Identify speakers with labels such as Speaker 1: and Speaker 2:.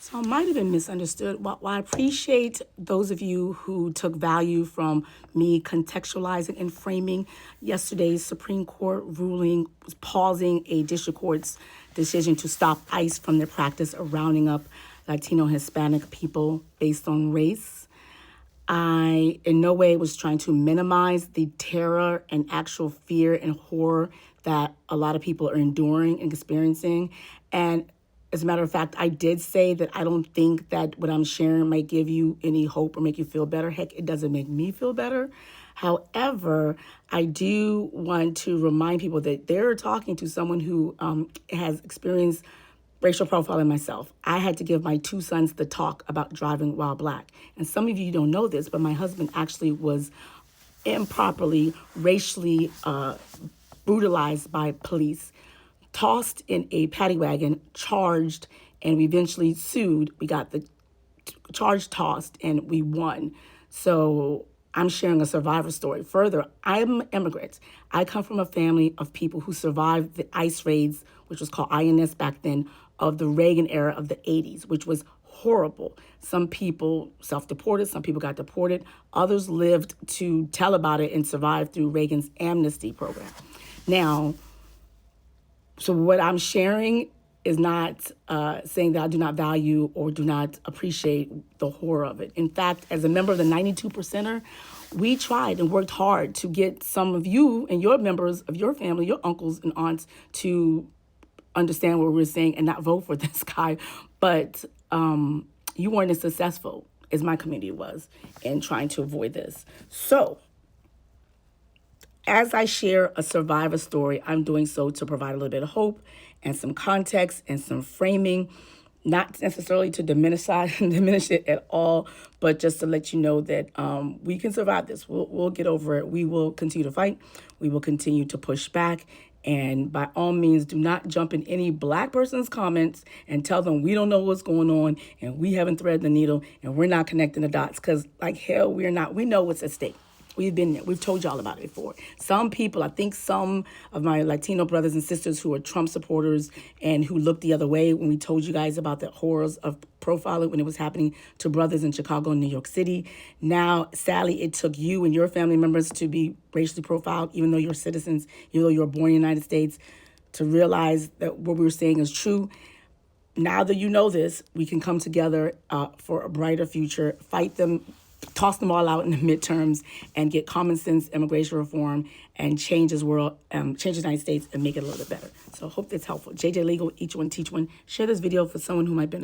Speaker 1: So I might have been misunderstood. Well, I appreciate those of you who took value from me contextualizing and framing yesterday's Supreme Court ruling, pausing a district court's decision to stop ICE from their practice of rounding up Latino Hispanic people based on race. I in no way was trying to minimize the terror and actual fear and horror that a lot of people are enduring and experiencing. And as a matter of fact, I did say that I don't think that what I'm sharing might give you any hope or make you feel better. Heck, it doesn't make me feel better. However, I do want to remind people that they're talking to someone who has experienced racial profiling myself. I had to give my two sons the talk about driving while black. And some of you don't know this, but my husband actually was improperly, racially brutalized by police, tossed in a paddy wagon, charged, and we eventually sued. We got the charge tossed and we won. So I'm sharing a survivor story. Further, I'm an immigrant. I come from a family of people who survived the ICE raids, which was called INS back then, of the Reagan era of the 80s, which was horrible. Some people self-deported, some people got deported. Others lived to tell about it and survived through Reagan's amnesty program. Now, so what I'm sharing is not saying that I do not value or do not appreciate the horror of it. In fact, as a member of the 92 percenter, we tried and worked hard to get some of you and your members of your family, your uncles and aunts, to understand what we were saying and not vote for this guy. But you weren't as successful as my community was in trying to avoid this. So as I share a survivor story, I'm doing so to provide a little bit of hope and some context and some framing, not necessarily to diminish it at all, but just to let you know that we can survive this. We'll get over it. We will continue to fight. We will continue to push back. And by all means, do not jump in any black person's comments and tell them we don't know what's going on and we haven't threaded the needle and we're not connecting the dots, because like hell, we're not. We know what's at stake. We've been there. We've told y'all about it before. Some people, I think some of my Latino brothers and sisters who are Trump supporters and who looked the other way when we told you guys about the horrors of profiling when it was happening to brothers in Chicago and New York City. Now, sadly, it took you and your family members to be racially profiled, even though you're citizens, even though you were born in the United States, to realize that what we were saying is true. Now that you know this, we can come together for a brighter future, fight them, toss them all out in the midterms, and get common sense immigration reform and change this world, change the United States and make it a little bit better. So I hope that's helpful. JJ Legal, each one teach one. Share this video for someone who might benefit.